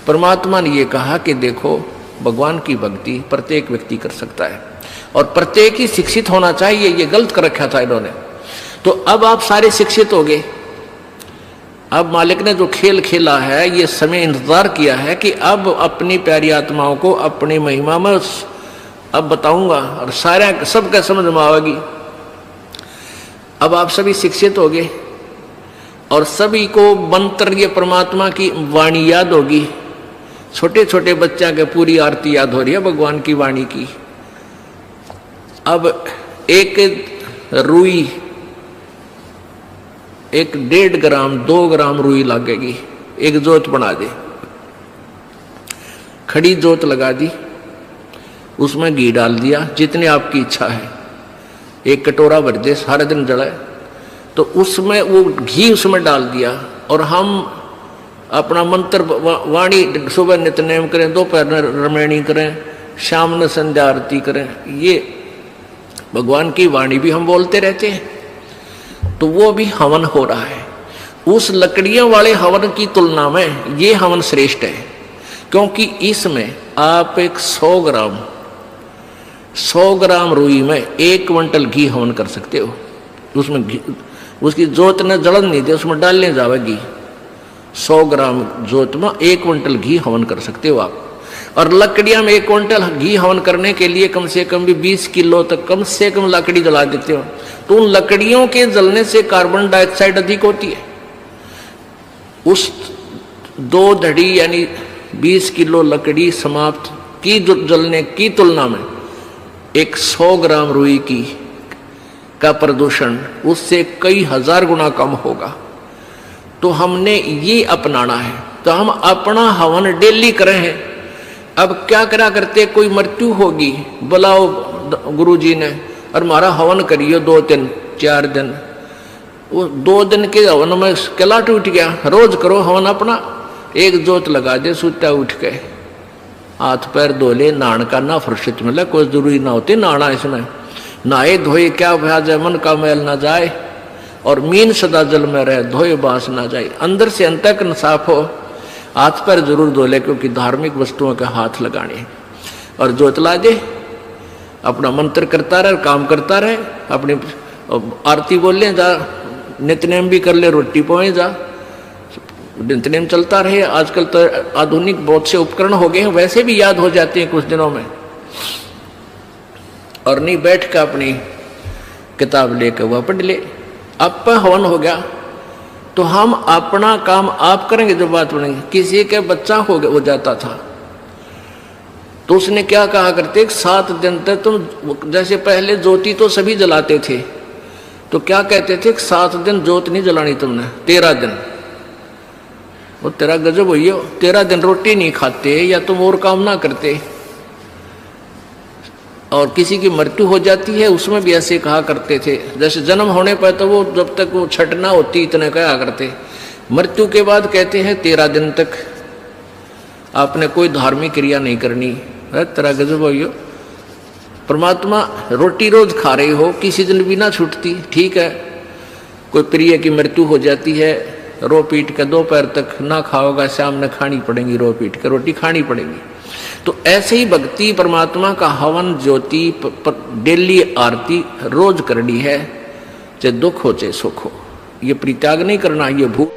परमात्मा ने ये कहा कि देखो भगवान की भक्ति प्रत्येक व्यक्ति कर सकता है और प्रत्येक ही शिक्षित होना चाहिए, ये गलत कर रखा था इन्होंने। तो अब आप सारे शिक्षित हो गए। अब मालिक ने जो खेल खेला है, ये समय इंतजार किया है कि अब अपनी प्यारी आत्माओं को अपनी महिमा में अब बताऊंगा और सारे सबका समझ में आवेगी। अब आप सभी शिक्षित हो गए और सभी को मंत्र ये परमात्मा की वाणी याद होगी। छोटे छोटे बच्चा के पूरी आरती याद हो रही है भगवान की वाणी की। अब एक रुई, एक 1.5 ग्राम 2 ग्राम रुई लगेगी, एक जोत बना दे, खड़ी जोत लगा दी, उसमें घी डाल दिया जितनी आपकी इच्छा है, एक कटोरा भर दे, सारे दिन जलाए, तो उसमें वो घी उसमें डाल दिया और हम अपना मंत्र वाणी सुबह नित्यनेम करें, दोपहर में रमैणी करें, शाम में संध्या आरती करें, ये भगवान की वाणी भी हम बोलते रहते हैं, तो वो भी हवन हो रहा है। उस लकड़ियों वाले हवन की तुलना में ये हवन श्रेष्ठ है, क्योंकि इसमें आप एक 100 ग्राम रुई में 1 क्विंटल घी हवन कर सकते हो। उसमें घी, उसकी जोत ने जलन नहीं दे, उसमें डालने जावेगी। 100 ग्राम जोत में 1 क्विंटल घी हवन कर सकते हो आप। और लकड़ियां में 1 क्विंटल घी हवन करने के लिए कम से कम भी 20 किलो तक कम से कम लकड़ी जला देते हो, तो उन लकड़ियों के जलने से कार्बन डाइऑक्साइड अधिक होती है। उस 2 धड़ी यानी 20 किलो लकड़ी समाप्त की जलने की तुलना में एक 100 ग्राम रुई की का प्रदूषण उससे कई हजार गुना कम होगा। तो हमने ये अपनाना है, तो हम अपना हवन डेली करें हैं। अब क्या करा करते, कोई मृत्यु होगी, बुलाओ गुरुजी ने और हमारा हवन करियो 2 दिन 4 दिन, वो 2 दिन के हवन में किला टूट गया। रोज करो हवन अपना, एक जोत लगा दे, सुता उठ के हाथ पैर धो ले, नहान का ना फुर्सत मिले, कोई जरूरी ना होती नहाना, इसमें नहाए धोए क्या भ्याज है, मन का मैल ना जाए और मीन सदा जल में रहे, धोए बास ना जाए। अंदर से अंत तक साफ हो, हाथ पैर जरूर धो ले, क्योंकि धार्मिक वस्तुओं के हाथ लगाने। और जोत ला दे, अपना मंत्र करता रहे, काम करता रहे, अपनी आरती बोल ले, जा नित्यनेम भी कर ले, रोटी पोए जा, नित्यनेम चलता रहे। आजकल तो आधुनिक बहुत से उपकरण हो गए हैं, वैसे भी याद हो जाते हैं कुछ दिनों में। और नहीं बैठ कर अपनी किताब लेकर वह पढ़ ले। अब हवन हो गया तो हम अपना काम आप करेंगे। जो बात बनेगी, किसी के बच्चा हो जाता था तो उसने क्या कहा करते, 7 दिन तक तुम, जैसे पहले ज्योति तो सभी जलाते थे, तो क्या कहते थे, 7 दिन ज्योत नहीं जलानी तुमने, 13 दिन वो तेरा गजब हुई हो, 13 दिन रोटी नहीं खाते या तुम और काम ना करते। और किसी की मृत्यु हो जाती है उसमें भी ऐसे कहा करते थे, जैसे जन्म होने पर तो वो जब तक वो छठ ना होती इतने कहा करते, मृत्यु के बाद कहते हैं 13 दिन तक आपने कोई धार्मिक क्रिया नहीं करनी। तेरा गजब हो। परमात्मा रोटी रोज खा रहे हो, किसी दिन भी ना छूटती, ठीक है। कोई प्रिय की मृत्यु हो जाती है, रो पीट के दोपहर तक ना खाओगा, शाम में खानी पड़ेगी, रो पीट के रोटी खानी पड़ेगी। तो ऐसे ही भक्ति परमात्मा का हवन ज्योति डेली आरती रोज करनी है, चाहे दुख हो चाहे सुख हो। ये परित्याग नहीं करना, ये भूख